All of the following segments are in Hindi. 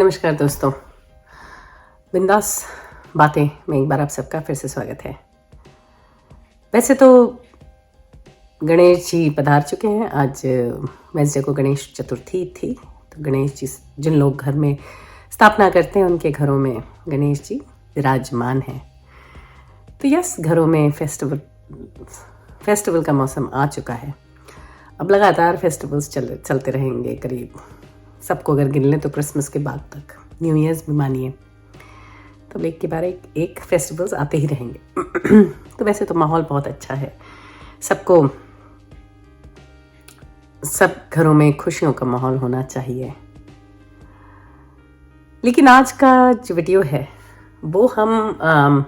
नमस्कार दोस्तों, बिंदास बातें में एक बार आप सबका फिर से स्वागत है। वैसे तो गणेश जी पधार चुके हैं। आज वेडनेसडे को गणेश चतुर्थी थी, तो गणेश जी जिन लोग घर में स्थापना करते हैं उनके घरों में गणेश जी विराजमान हैं। तो यस, घरों में फेस्टिवल का मौसम आ चुका है। अब लगातार फेस्टिवल्स चलते रहेंगे, करीब सबको अगर गिन लें तो क्रिसमस के बाद तक, न्यू ईयर्स भी मानिए, तो एक के बाद एक फेस्टिवल्स आते ही रहेंगे। तो वैसे तो माहौल बहुत अच्छा है, सब घरों में खुशियों का माहौल होना चाहिए। लेकिन आज का जो वीडियो है वो हम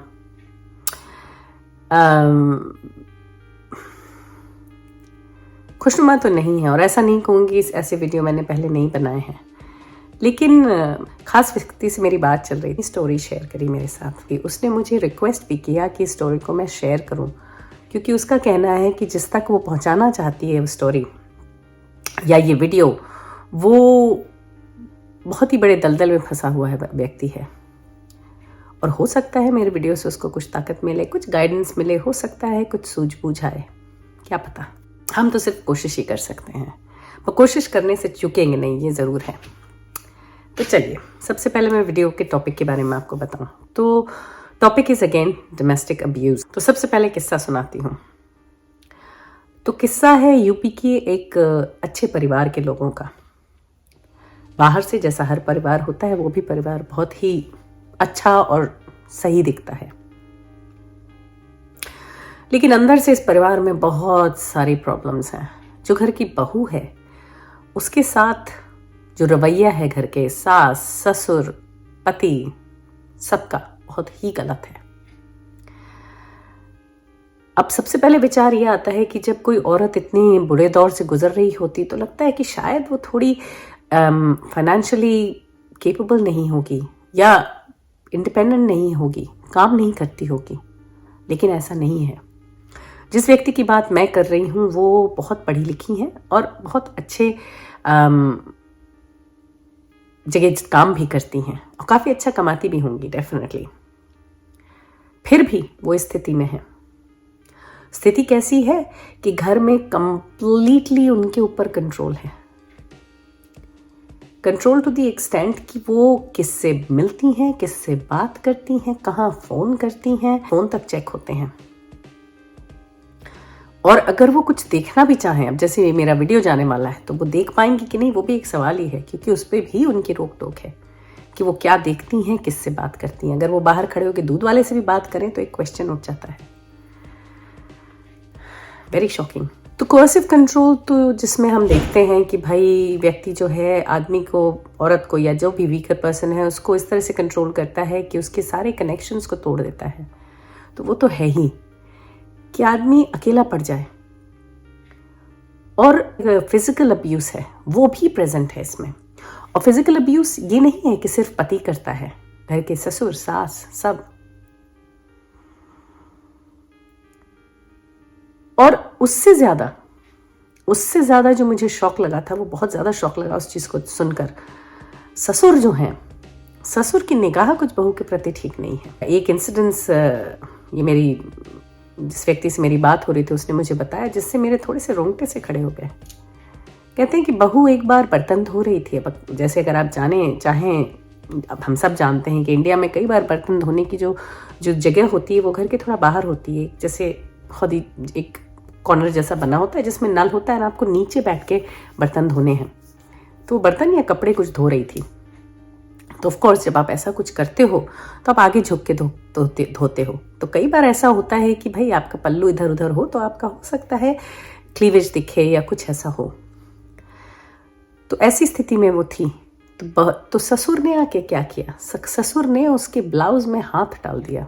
खुशनुमा तो नहीं है, और ऐसा नहीं कहूँगी ऐसे वीडियो मैंने पहले नहीं बनाए हैं, लेकिन खास व्यक्ति से मेरी बात चल रही थी, स्टोरी शेयर करी मेरे साथ कि उसने मुझे रिक्वेस्ट भी किया कि स्टोरी को मैं शेयर करूं, क्योंकि उसका कहना है कि जिस तक वो पहुंचाना चाहती है वो स्टोरी या ये वीडियो, वो बहुत ही बड़े दलदल में फंसा हुआ है व्यक्ति है। और हो सकता है मेरे वीडियो से उसको कुछ ताकत मिले, कुछ गाइडेंस मिले, हो सकता है कुछ सूझबूझ आए, क्या पता। हम तो सिर्फ कोशिश ही कर सकते हैं, पर कोशिश करने से चूकेंगे नहीं, ये ज़रूर है। तो चलिए, सबसे पहले मैं वीडियो के टॉपिक के बारे में आपको बताऊं। तो topic is again domestic abuse. तो सबसे पहले किस्सा सुनाती हूँ। तो किस्सा है यूपी के एक अच्छे परिवार के लोगों का। बाहर से जैसा हर परिवार होता है, वो भी परिवार बहुत ही अच्छा और सही दिखता है, लेकिन अंदर से इस परिवार में बहुत सारी प्रॉब्लम्स हैं। जो घर की बहू है उसके साथ जो रवैया है घर के सास ससुर पति सबका बहुत ही गलत है। अब सबसे पहले विचार यह आता है कि जब कोई औरत इतनी बुरे दौर से गुजर रही होती तो लगता है कि शायद वो थोड़ी फाइनेंशियली केपेबल नहीं होगी या इंडिपेंडेंट नहीं होगी, काम नहीं करती होगी, लेकिन ऐसा नहीं है। जिस व्यक्ति की बात मैं कर रही हूँ वो बहुत पढ़ी लिखी हैं और बहुत अच्छे जगह काम भी करती हैं और काफ़ी अच्छा कमाती भी होंगी डेफिनेटली। फिर भी वो इस स्थिति में है। स्थिति कैसी है कि घर में कंप्लीटली उनके ऊपर कंट्रोल है, कंट्रोल टू द एक्सटेंट कि वो किससे मिलती हैं, किससे बात करती हैं, कहाँ फ़ोन करती हैं, फ़ोन तक चेक होते हैं। और अगर वो कुछ देखना भी चाहें, अब जैसे मेरा वीडियो जाने वाला है तो वो देख पाएंगी कि नहीं, वो भी एक सवाल ही है, क्योंकि उस पर भी उनकी रोक टोक है कि वो क्या देखती हैं, किससे बात करती हैं। अगर वो बाहर खड़े होकर दूध वाले से भी बात करें तो एक क्वेश्चन उठ जाता है। Very shocking. तो कोर्सिव कंट्रोल तो जिसमें हम देखते हैं कि भाई व्यक्ति जो है आदमी को, औरत को या जो भी वीकर पर्सन है उसको इस तरह से कंट्रोल करता है कि उसके सारे कनेक्शंस को तोड़ देता है। तो वो तो है ही कि आदमी अकेला पड़ जाए। और फिजिकल अब्यूज़ है वो भी प्रेजेंट है इसमें। और फिजिकल अब्यूज़ ये नहीं है कि सिर्फ पति करता है, घर के ससुर सास सब। और उससे ज़्यादा जो मुझे शौक लगा था, वो बहुत ज़्यादा शौक लगा उस चीज़ को सुनकर, ससुर जो हैं, ससुर की निगाह कुछ बहू के प्रति ठीक नहीं है। एक इंसिडेंस ये जिस व्यक्ति से मेरी बात हो रही थी उसने मुझे बताया, जिससे मेरे थोड़े से रोंगटे से खड़े हो गए। कहते हैं कि बहू एक बार बर्तन धो रही थी। अब जैसे अगर आप चाहें, अब हम सब जानते हैं कि इंडिया में कई बार बर्तन धोने की जो जगह होती है वो घर के थोड़ा बाहर होती है। जैसे खुद ही एक कॉर्नर जैसा बना होता है जिसमें नल होता है और आपको नीचे बैठ के बर्तन धोने हैं। तो बर्तन या कपड़े कुछ धो रही थी। तो ऑफ कोर्स जब आप ऐसा कुछ करते हो तो आप आगे झुक के धोते हो। तो कई बार ऐसा होता है कि भाई आपका पल्लू इधर उधर हो तो आपका हो सकता है क्लीवेज दिखे या कुछ ऐसा हो। तो ऐसी स्थिति में वो थी। तो ससुर ने आके क्या किया, ससुर ने उसके ब्लाउज में हाथ डाल दिया।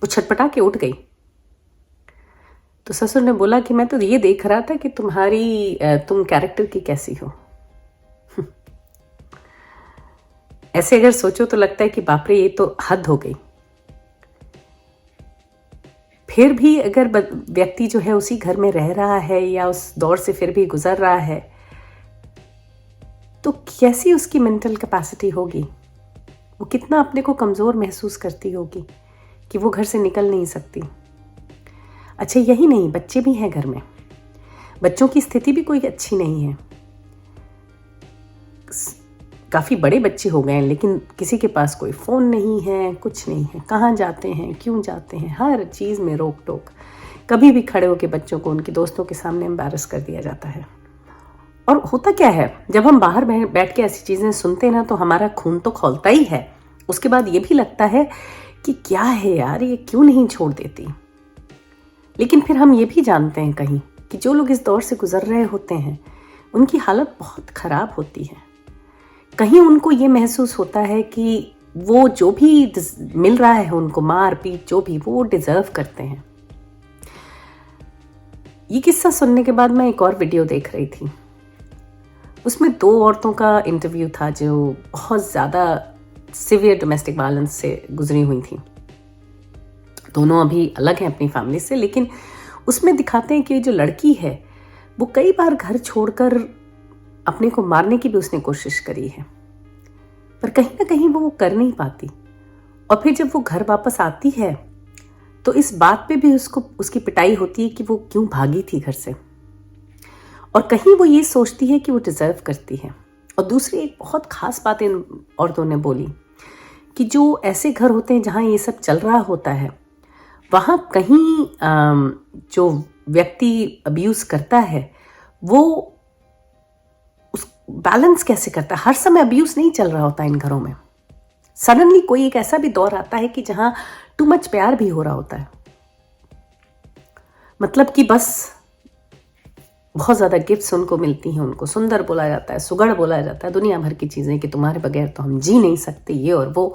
वो छटपटा के उठ गई। तो ससुर ने बोला कि मैं तो ये देख रहा था कि तुम कैरेक्टर की कैसी हो। ऐसे अगर सोचो तो लगता है कि बाप रे, ये तो हद हो गई। फिर भी अगर व्यक्ति जो है उसी घर में रह रहा है या उस दौर से फिर भी गुजर रहा है, तो कैसी उसकी मेंटल कैपेसिटी होगी, वो कितना अपने को कमज़ोर महसूस करती होगी कि वो घर से निकल नहीं सकती। अच्छा यही नहीं, बच्चे भी हैं घर में, बच्चों की स्थिति भी कोई अच्छी नहीं है। काफ़ी बड़े बच्चे हो गए हैं लेकिन किसी के पास कोई फ़ोन नहीं है, कुछ नहीं है, कहाँ जाते हैं, क्यों जाते हैं, हर चीज़ में रोक टोक। कभी भी खड़े होकर बच्चों को उनके दोस्तों के सामने एम्बैरस कर दिया जाता है। और होता क्या है, जब हम बाहर बैठ के ऐसी चीज़ें सुनते हैं ना तो हमारा खून तो खौलता ही है। उसके बाद ये भी लगता है कि क्या है यार, ये क्यों नहीं छोड़ देती। लेकिन फिर हम ये भी जानते हैं कहीं कि जो लोग इस दौर से गुजर रहे होते हैं उनकी हालत बहुत ख़राब होती है। कहीं उनको ये महसूस होता है कि वो जो भी मिल रहा है उनको, मार पीट जो भी, वो डिज़र्व करते हैं। ये किस्सा सुनने के बाद मैं एक और वीडियो देख रही थी, उसमें 2 औरतों का इंटरव्यू था जो बहुत ज़्यादा सिवियर डोमेस्टिक वायलेंस से गुजरी हुई थी। दोनों अभी अलग हैं अपनी फैमिली से, लेकिन उसमें दिखाते हैं कि जो लड़की है वो कई बार घर छोड़कर अपने को मारने की भी उसने कोशिश करी है, पर कहीं ना कहीं वो कर नहीं पाती। और फिर जब वो घर वापस आती है तो इस बात पे भी उसकी पिटाई होती है कि वो क्यों भागी थी घर से, और कहीं वो ये सोचती है कि वो डिज़र्व करती है। और दूसरी एक बहुत ख़ास बात इन औरतों ने बोली कि जो ऐसे घर होते हैं जहाँ ये सब चल रहा होता है, वहाँ कहीं जो व्यक्ति अब्यूज़ करता है वो उस बैलेंस कैसे करता है। हर समय अब्यूज़ नहीं चल रहा होता इन घरों में, सडनली कोई एक ऐसा भी दौर आता है कि जहाँ टू मच प्यार भी हो रहा होता है। मतलब कि बस बहुत ज़्यादा गिफ्ट्स उनको मिलती हैं, उनको सुंदर बोला जाता है, सुगढ़ बोला जाता है, दुनिया भर की चीज़ें कि तुम्हारे बगैर तो हम जी नहीं सकते, ये और वो।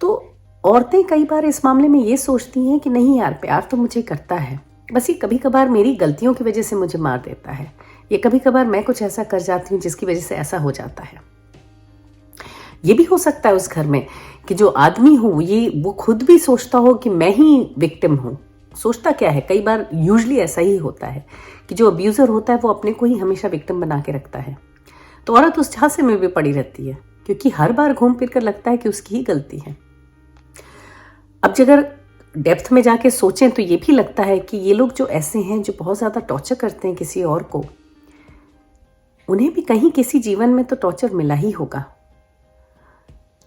तो औरतें कई बार इस मामले में ये सोचती हैं कि नहीं यार, प्यार तो मुझे करता है, बस ये कभी कभार मेरी गलतियों की वजह से मुझे मार देता है, ये कभी कभार मैं कुछ ऐसा कर जाती हूँ जिसकी वजह से ऐसा हो जाता है। ये भी हो सकता है उस घर में कि जो आदमी हो वो खुद भी सोचता हो कि मैं ही विक्टिम हूँ। सोचता क्या है, कई बार यूजुअली ऐसा ही होता है कि जो अब्यूज़र होता है वो अपने को ही हमेशा विक्टिम बना के रखता है। तो औरत उस झांसे में भी पड़ी रहती है क्योंकि हर बार घूम फिर कर लगता है कि उसकी ही गलती है। अब अगर डेप्थ में जाके सोचें तो ये भी लगता है कि ये लोग जो ऐसे हैं, जो बहुत ज़्यादा टॉर्चर करते हैं किसी और को, उन्हें भी कहीं किसी जीवन में तो टॉर्चर मिला ही होगा।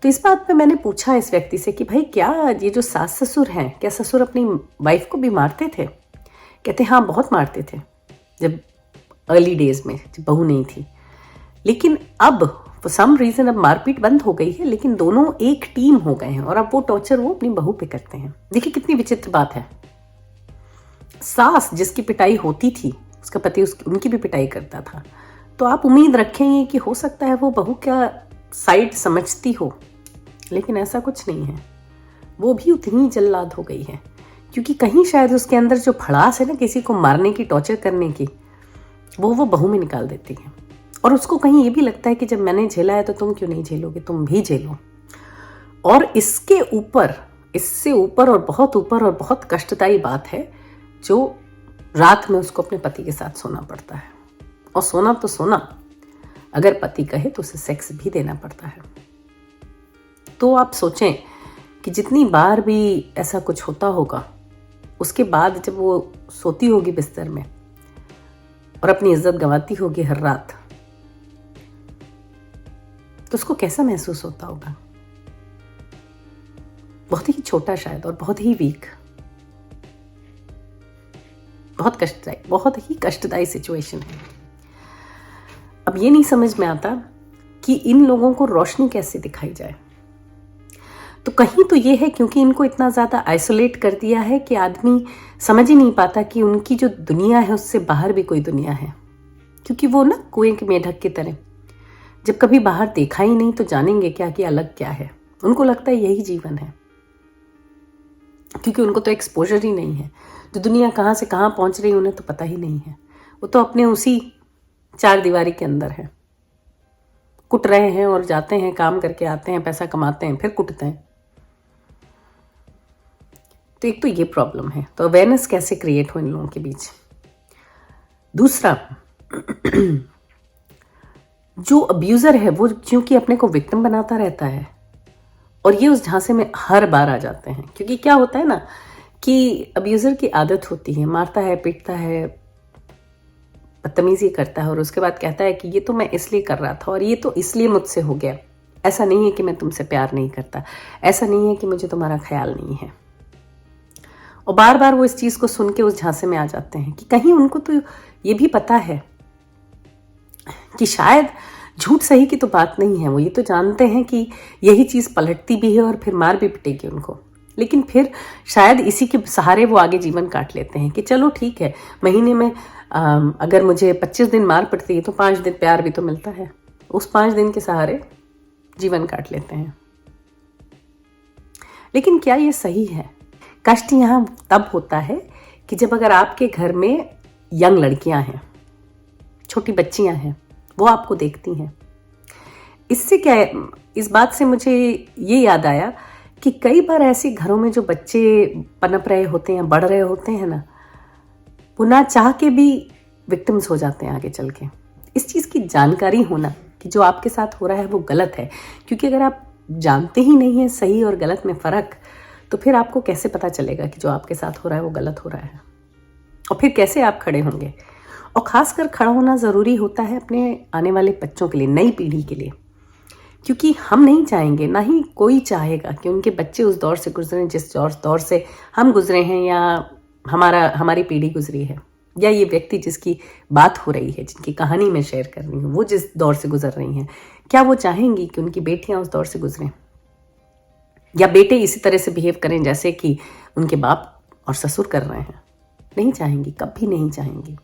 तो इस बात पे मैंने पूछा इस व्यक्ति से कि भाई क्या ये जो सास ससुर हैं, क्या ससुर अपनी वाइफ को भी मारते थे? कहते हाँ, बहुत मारते थे जब अर्ली डेज में, जब बहू नहीं थी। लेकिन अब फॉर सम रीज़न अब मारपीट बंद हो गई है, लेकिन दोनों एक टीम हो गए हैं और अब वो टॉर्चर वो अपनी बहू पे करते हैं। देखिए कितनी विचित्र बात है। सास जिसकी पिटाई होती थी, उसका पति उनकी भी पिटाई करता था, तो आप उम्मीद रखेंगे कि हो सकता है वो बहू क्या साइड समझती हो, लेकिन ऐसा कुछ नहीं है। वो भी उतनी जल्लाद हो गई है क्योंकि कहीं शायद उसके अंदर जो भड़ास है ना किसी को मारने की, टॉर्चर करने की, वो बहू में निकाल देती है। और उसको कहीं ये भी लगता है कि जब मैंने झेला है तो तुम क्यों नहीं झेलोगे, तुम भी झेलो। और इसके ऊपर, इससे ऊपर और बहुत कष्टदायी बात है जो रात में उसको अपने पति के साथ सोना पड़ता है। और सोना तो सोना, अगर पति कहे तो उसे सेक्स भी देना पड़ता है। तो आप सोचें कि जितनी बार भी ऐसा कुछ होता होगा, उसके बाद जब वो सोती होगी बिस्तर में और अपनी इज्जत गंवाती होगी हर रात, तो उसको कैसा महसूस होता होगा। बहुत ही छोटा शायद और बहुत ही वीक, बहुत ही कष्टदायी सिचुएशन है। अब ये नहीं समझ में आता कि इन लोगों को रोशनी कैसे दिखाई जाए। तो कहीं तो ये है क्योंकि इनको इतना ज़्यादा आइसोलेट कर दिया है कि आदमी समझ ही नहीं पाता कि उनकी जो दुनिया है उससे बाहर भी कोई दुनिया है। क्योंकि वो ना कुएं के मेढक की तरह, जब कभी बाहर देखा ही नहीं तो जानेंगे क्या कि अलग क्या है। उनको लगता है यही जीवन है, क्योंकि उनको तो एक्सपोजर ही नहीं है। जो दुनिया कहाँ से कहाँ पहुँच रही है उन्हें तो पता ही नहीं है। वो तो अपने उसी 4 दीवारी के अंदर है, कुट रहे हैं और जाते हैं, काम करके आते हैं, पैसा कमाते हैं, फिर कुटते हैं। तो एक तो ये प्रॉब्लम है। तो अवेयरनेस कैसे क्रिएट हो इन लोगों के बीच। दूसरा, जो अब्यूज़र है वो क्योंकि अपने को विक्टिम बनाता रहता है और ये उस झांसे में हर बार आ जाते हैं। क्योंकि क्या होता है ना कि अब्यूज़र की आदत होती है, मारता है, पीटता है, बदतमीजी करता है और उसके बाद कहता है कि ये तो मैं इसलिए कर रहा था और ये तो इसलिए मुझसे हो गया। ऐसा नहीं है कि मैं तुमसे प्यार नहीं करता, ऐसा नहीं है कि मुझे तुम्हारा ख्याल नहीं है। और बार बार वो इस चीज़ को सुन के उस झांसे में आ जाते हैं कि कहीं उनको तो ये भी पता है कि शायद झूठ सही की तो बात नहीं है। वो ये तो जानते हैं कि यही चीज़ पलटती भी है और फिर मार भी पिटेगी उनको, लेकिन फिर शायद इसी के सहारे वो आगे जीवन काट लेते हैं कि चलो ठीक है, महीने में अगर मुझे 25 दिन मार पड़ती है तो 5 दिन प्यार भी तो मिलता है। उस 5 दिन के सहारे जीवन काट लेते हैं। लेकिन क्या ये सही है? कष्ट यहाँ तब होता है कि जब अगर आपके घर में यंग लड़कियां हैं, छोटी बच्चियां हैं, वो आपको देखती हैं। इससे क्या है, इस बात से मुझे ये याद आया कि कई बार ऐसे घरों में जो बच्चे पनप रहे होते हैं, बढ़ रहे होते हैं ना, वो ना चाह के भी विक्टिम्स हो जाते हैं आगे चल के। इस चीज़ की जानकारी होना कि जो आपके साथ हो रहा है वो गलत है, क्योंकि अगर आप जानते ही नहीं है सही और गलत में फ़र्क, तो फिर आपको कैसे पता चलेगा कि जो आपके साथ हो रहा है वो गलत हो रहा है, और फिर कैसे आप खड़े होंगे। और ख़ासकर खड़ा होना ज़रूरी होता है अपने आने वाले बच्चों के लिए, नई पीढ़ी के लिए, क्योंकि हम नहीं चाहेंगे, ना ही कोई चाहेगा कि उनके बच्चे उस दौर से गुजरें जिस दौर से हम गुजरे हैं, या हमारी पीढ़ी गुजरी है, या ये व्यक्ति जिसकी बात हो रही है, जिनकी कहानी मैं शेयर कर रही हूँ, वो जिस दौर से गुजर रही हैं, क्या वो चाहेंगी कि उनकी बेटियां उस दौर से गुजरें, या बेटे इसी तरह से बिहेव करें जैसे कि उनके बाप और ससुर कर रहे हैं? नहीं चाहेंगी, कभी नहीं चाहेंगी।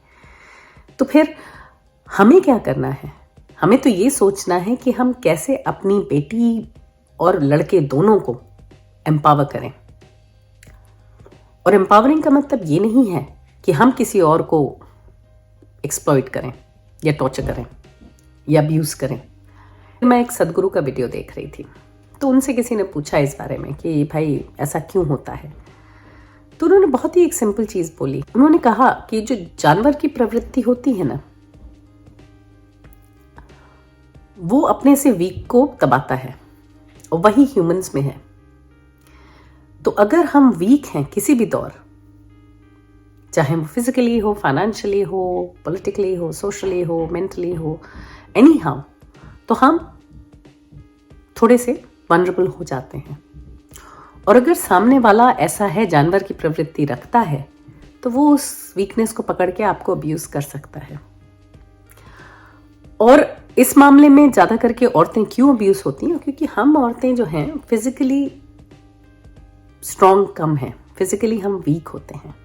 तो फिर हमें क्या करना है? हमें तो ये सोचना है कि हम कैसे अपनी बेटी और लड़के दोनों को एम्पावर करें। और एम्पावरिंग का मतलब ये नहीं है कि हम किसी और को एक्सप्लॉइट करें या टॉर्चर करें या अब्यूज़ करें। मैं एक सदगुरु का वीडियो देख रही थी, तो उनसे किसी ने पूछा इस बारे में कि भाई ऐसा क्यों होता है, तो उन्होंने बहुत ही एक सिंपल चीज़ बोली। उन्होंने कहा कि जो जानवर की प्रवृत्ति होती है ना, वो अपने से वीक को दबाता है, और वही ह्यूमंस में है। तो अगर हम वीक हैं किसी भी दौर, चाहे वो फिजिकली हो, फाइनेंशियली हो, पॉलिटिकली हो, सोशली हो, मेंटली हो, एनी हाउ, तो हम थोड़े से वनरेबल हो जाते हैं। और अगर सामने वाला ऐसा है, जानवर की प्रवृत्ति रखता है, तो वो उस वीकनेस को पकड़ के आपको अब्यूज कर सकता है। और इस मामले में ज़्यादा करके औरतें क्यों अब्यूज होती हैं? क्योंकि हम औरतें जो हैं फिजिकली स्ट्रॉन्ग कम हैं, फिजिकली हम वीक होते हैं।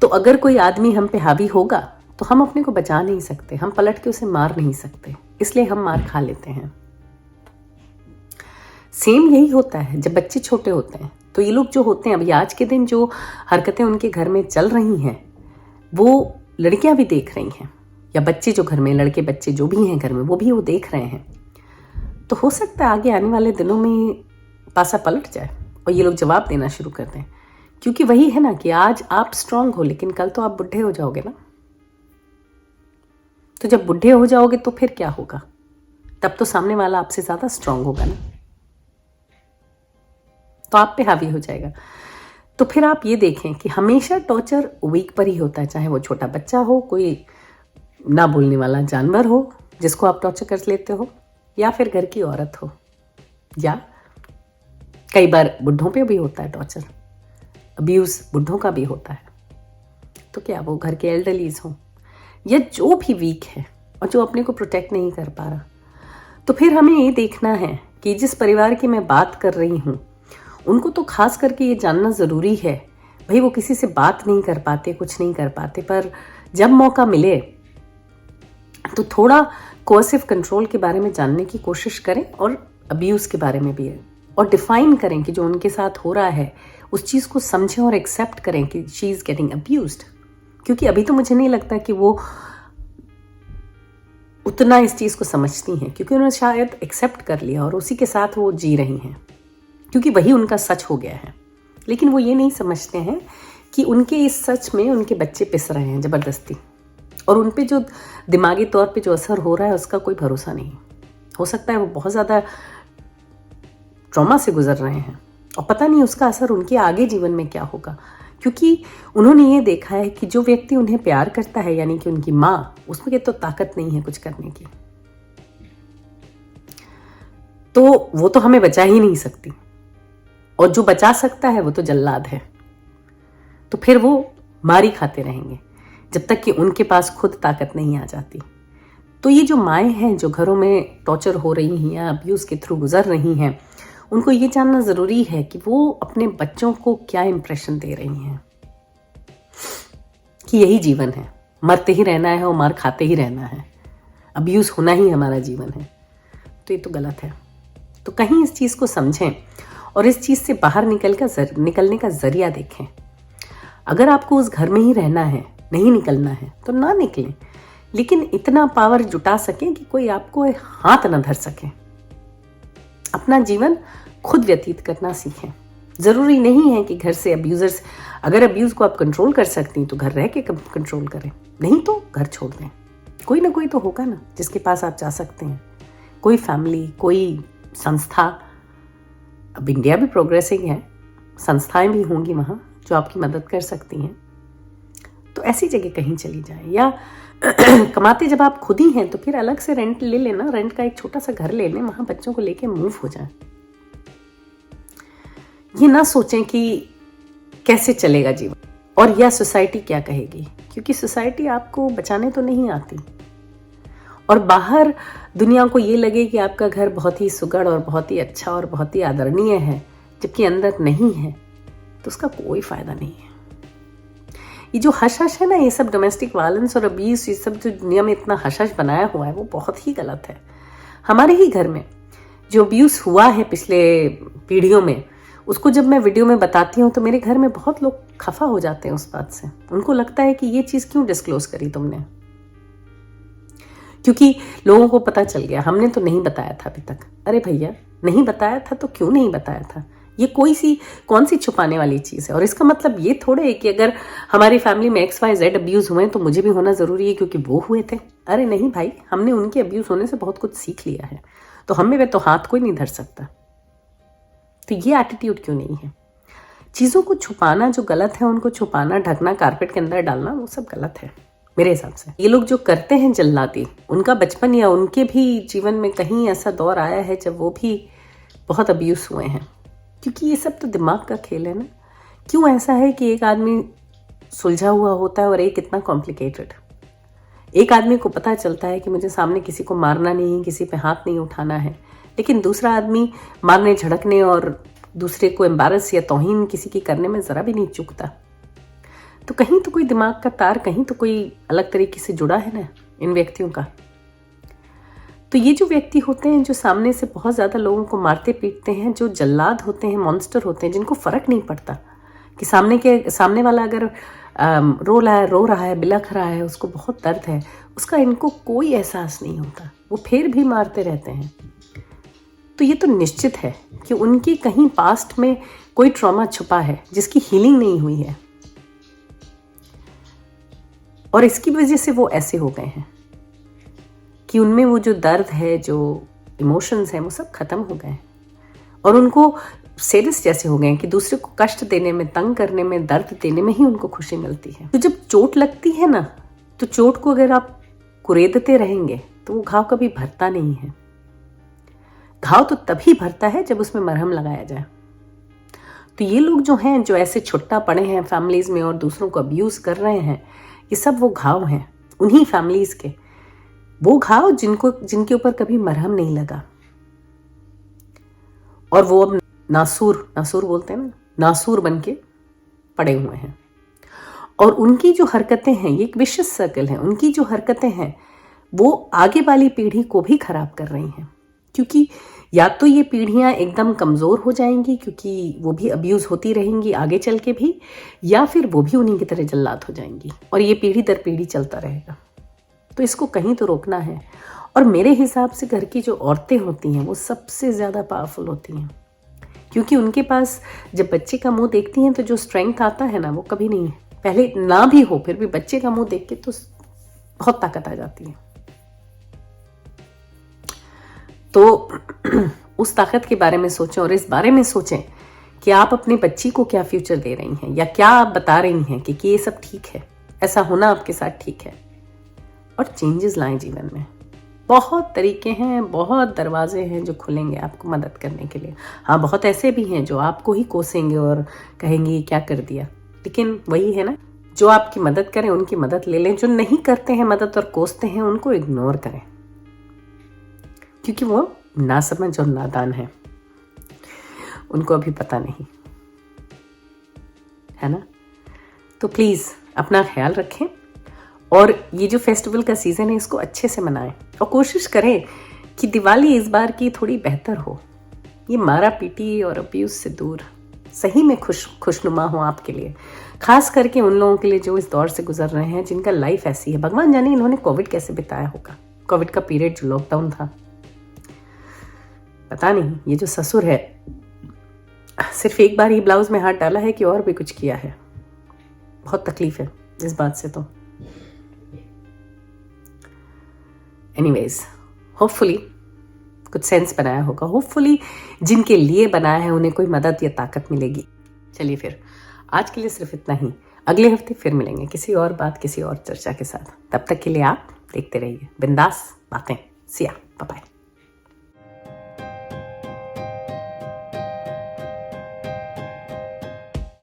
तो अगर कोई आदमी हम पे हावी होगा तो हम अपने को बचा नहीं सकते, हम पलट के उसे मार नहीं सकते, इसलिए हम मार खा लेते हैं। सेम यही होता है जब बच्चे छोटे होते हैं। तो ये लोग जो होते हैं, अभी आज के दिन जो हरकतें उनके घर में चल रही हैं, वो लड़कियां भी देख रही हैं, या बच्चे जो घर में, लड़के बच्चे जो भी हैं घर में, वो भी वो देख रहे हैं। तो हो सकता है आगे आने वाले दिनों में पासा पलट जाए और ये लोग जवाब देना शुरू कर दें। क्योंकि वही है ना कि आज आप स्ट्रांग हो, लेकिन कल तो आप बुढ़े हो जाओगे ना। तो जब बुढ़े हो जाओगे तो फिर क्या होगा? तब तो सामने वाला आपसे ज़्यादा स्ट्रांग होगा ना, तो आप पे हावी हो जाएगा। तो फिर आप ये देखें कि हमेशा टॉर्चर वीक पर ही होता है, चाहे वो छोटा बच्चा हो, कोई ना बोलने वाला जानवर हो जिसको आप टॉर्चर कर लेते हो, या फिर घर की औरत हो, या कई बार बुढ़ों पे भी होता है टॉर्चर, अब्यूज़ बुढ़ों का भी होता है। तो क्या वो घर के एल्डरलीज हों, या जो भी वीक है और जो अपने को प्रोटेक्ट नहीं कर पा रहा, तो फिर हमें ये देखना है कि जिस परिवार की मैं बात कर रही हूँ, उनको तो खास करके ये जानना ज़रूरी है, भाई वो किसी से बात नहीं कर पाते, कुछ नहीं कर पाते, पर जब मौका मिले तो थोड़ा कोर्सिव कंट्रोल के बारे में जानने की कोशिश करें, और अब्यूज़ के बारे में भी है, और डिफाइन करें कि जो उनके साथ हो रहा है उस चीज़ को समझें और एक्सेप्ट करें कि शी इज़ गेटिंग अब्यूज्ड। क्योंकि अभी तो मुझे नहीं लगता कि वो उतना इस चीज़ को समझती हैं, क्योंकि उन्होंने शायद एक्सेप्ट कर लिया और उसी के साथ वो जी रही हैं, क्योंकि वही उनका सच हो गया है। लेकिन वो ये नहीं समझते हैं कि उनके इस सच में उनके बच्चे पिस रहे हैं ज़बरदस्ती, और उन पे जो दिमागी तौर पे जो असर हो रहा है उसका कोई भरोसा नहीं। हो सकता है वो बहुत ज़्यादा ट्रॉमा से गुजर रहे हैं और पता नहीं उसका असर उनके आगे जीवन में क्या होगा, क्योंकि उन्होंने ये देखा है कि जो व्यक्ति उन्हें प्यार करता है यानी कि उनकी माँ, उसमें तो ताकत नहीं है कुछ करने की, तो वो तो हमें बचा ही नहीं सकती, और जो बचा सकता है वो तो जल्लाद है। तो फिर वो मारी खाते रहेंगे जब तक कि उनके पास खुद ताकत नहीं आ जाती। तो ये जो माएँ हैं जो घरों में टॉर्चर हो रही हैं या अब्यूज़ के थ्रू गुजर रही हैं, उनको ये जानना ज़रूरी है कि वो अपने बच्चों को क्या इम्प्रेशन दे रही हैं कि यही जीवन है, मरते ही रहना है और मार खाते ही रहना है, अब्यूज़ होना ही हमारा जीवन है। तो ये तो गलत है। तो कहीं इस चीज़ को समझें और इस चीज़ से बाहर निकलने का ज़रिया देखें। अगर आपको उस घर में ही रहना है, नहीं निकलना है, तो ना निकलें, लेकिन इतना पावर जुटा सकें कि कोई आपको हाथ ना धर सके। अपना जीवन खुद व्यतीत करना सीखें। ज़रूरी नहीं है कि घर से अब्यूज़र्स, अगर अब्यूज़ को आप कंट्रोल कर सकती हैं तो घर रह के कंट्रोल करें, नहीं तो घर छोड़ दें। कोई ना कोई तो होगा ना जिसके पास आप जा सकते हैं, कोई फैमिली, कोई संस्था। अब इंडिया भी प्रोग्रेसिंग है, संस्थाएं भी होंगी वहाँ जो आपकी मदद कर सकती हैं। तो ऐसी जगह कहीं चली जाएं, या कमाते जब आप खुद ही हैं तो फिर अलग से रेंट ले लेना, रेंट का एक छोटा सा घर ले लें, वहाँ बच्चों को लेके मूव हो जाएं। ये ना सोचें कि कैसे चलेगा जीवन और या सोसाइटी क्या कहेगी, क्योंकि सोसाइटी आपको बचाने तो नहीं आती। और बाहर दुनिया को ये लगे कि आपका घर बहुत ही सुगढ़ और बहुत ही अच्छा और बहुत ही आदरणीय है, जबकि अंदर नहीं है, तो उसका कोई फायदा नहीं है। ये जो हश हश है ना, ये सब डोमेस्टिक वायलेंस और अब्यूज, ये सब जो दुनिया में इतना हश हश बनाया हुआ है वो बहुत ही गलत है। हमारे ही घर में जो अब्यूज हुआ है पिछले पीढ़ियों में, उसको जब मैं वीडियो में बताती हूँ तो मेरे घर में बहुत लोग खफा हो जाते हैं उस बात से। उनको लगता है कि ये चीज़ क्यों डिस्क्लोज करी तुमने, क्योंकि लोगों को पता चल गया, हमने तो नहीं बताया था अभी तक। अरे भैया, नहीं बताया था तो क्यों नहीं बताया था? ये कौन सी छुपाने वाली चीज़ है? और इसका मतलब ये थोड़े है कि अगर हमारी फैमिली में XYZ अब्यूज़ हुए तो मुझे भी होना ज़रूरी है क्योंकि वो हुए थे। अरे नहीं भाई, हमने उनके अब्यूज़ होने से बहुत कुछ सीख लिया है, तो हमें वे तो हाथ कोई नहीं धर सकता। तो ये एटीट्यूड क्यों नहीं है? चीज़ों को छुपाना जो गलत है, उनको छुपाना, ढकना, कारपेट के अंदर डालना, वो सब गलत है मेरे हिसाब से। ये लोग जो करते हैं जल्लादी, उनका बचपन या उनके भी जीवन में कहीं ऐसा दौर आया है जब वो भी बहुत अब्यूज़ हुए हैं, क्योंकि ये सब तो दिमाग का खेल है ना। क्यों ऐसा है कि एक आदमी सुलझा हुआ होता है और एक इतना कॉम्प्लिकेटेड? एक आदमी को पता चलता है कि मुझे सामने किसी को मारना नहीं, किसी पे हाथ नहीं उठाना है, लेकिन दूसरा आदमी मारने, झड़कने और दूसरे को एम्बारस या तौहीन किसी की करने में ज़रा भी नहीं चूकता। तो कहीं तो कोई दिमाग का तार, कहीं तो कोई अलग तरीके से जुड़ा है ना इन व्यक्तियों का। तो ये जो व्यक्ति होते हैं जो सामने से बहुत ज़्यादा लोगों को मारते पीटते हैं, जो जल्लाद होते हैं, मॉन्स्टर होते हैं, जिनको फ़र्क नहीं पड़ता कि सामने वाला अगर रो रहा है, बिलख रहा है, उसको बहुत दर्द है, उसका इनको कोई एहसास नहीं होता, वो फिर भी मारते रहते हैं। तो ये तो निश्चित है कि उनकी कहीं पास्ट में कोई ट्रॉमा छुपा है जिसकी हीलिंग नहीं हुई है, और इसकी वजह से वो ऐसे हो गए हैं कि उनमें वो जो दर्द है, जो इमोशंस हैं, वो सब खत्म हो गए हैं और उनको सेडिस्ट जैसे हो गए हैं कि दूसरे को कष्ट देने में, तंग करने में, दर्द देने में ही उनको खुशी मिलती है। तो जब चोट लगती है ना, तो चोट को अगर आप कुरेदते रहेंगे तो वो घाव कभी भरता नहीं है। घाव तो तभी भरता है जब उसमें मरहम लगाया जाए। तो ये लोग जो हैं, जो ऐसे छुट्टा पड़े हैं फैमिलीज में और दूसरों को अब्यूज कर रहे हैं, ये सब वो घाव हैं उन्हीं फैमिलीज के, वो घाव जिनके ऊपर कभी मरहम नहीं लगा, और वो अब नासूर बोलते हैं ना, नासूर बन के पड़े हुए हैं। और उनकी जो हरकतें हैं, ये एक विशिष्ट सर्कल है, उनकी जो हरकतें हैं वो आगे वाली पीढ़ी को भी खराब कर रही हैं, क्योंकि या तो ये पीढ़ियां एकदम कमज़ोर हो जाएंगी क्योंकि वो भी अब्यूज़ होती रहेंगी आगे चल के भी, या फिर वो भी उन्हीं की तरह जल्लाद हो जाएंगी और ये पीढ़ी दर पीढ़ी चलता रहेगा। तो इसको कहीं तो रोकना है। और मेरे हिसाब से घर की जो औरतें होती हैं वो सबसे ज़्यादा पावरफुल होती हैं, क्योंकि उनके पास जब बच्चे का मुंह देखती हैं तो जो स्ट्रेंथ आता है ना, वो कभी नहीं है, पहले ना भी हो फिर भी बच्चे का मुंह देख के तो बहुत ताकत आ जाती है। तो उस ताकत के बारे में सोचें और इस बारे में सोचें कि आप अपनी बच्ची को क्या फ्यूचर दे रही हैं, या क्या आप बता रही हैं कि ये सब ठीक है, ऐसा होना आपके साथ ठीक है, और चेंजेस लाएं जीवन में। बहुत तरीके हैं, बहुत दरवाजे हैं जो खुलेंगे आपको मदद करने के लिए। हाँ, बहुत ऐसे भी हैं जो आपको ही कोसेंगे और कहेंगे क्या कर दिया, लेकिन वही है ना, जो आपकी मदद करें उनकी मदद ले लें, जो नहीं करते हैं मदद और कोसते हैं उनको इग्नोर करें, क्योंकि वो नासमझ और नादान है, उनको अभी पता नहीं है ना। तो प्लीज अपना ख्याल रखें और ये जो फेस्टिवल का सीजन है इसको अच्छे से मनाएं और कोशिश करें कि दिवाली इस बार की थोड़ी बेहतर हो, ये मारा पीटी और अब्यूज से दूर, सही में खुशनुमा हो आपके लिए, खास करके उन लोगों के लिए जो इस दौर से गुजर रहे हैं, जिनका लाइफ ऐसी है। भगवान जाने इन्होंने कोविड कैसे बिताया होगा, कोविड का पीरियड जो लॉकडाउन था, पता नहीं। ये जो ससुर है सिर्फ एक बार ही ब्लाउज में हाथ डाला है कि और भी कुछ किया है, बहुत तकलीफ है इस बात से। तो एनीवेज, होपफुली कुछ सेंस बनाया होगा, होपफुली जिनके लिए बनाया है उन्हें कोई मदद या ताकत मिलेगी। चलिए फिर आज के लिए सिर्फ इतना ही, अगले हफ्ते फिर मिलेंगे किसी और बात, किसी और चर्चा के साथ। तब तक के लिए आप देखते रहिए बिंदास बातें। See ya, bye bye.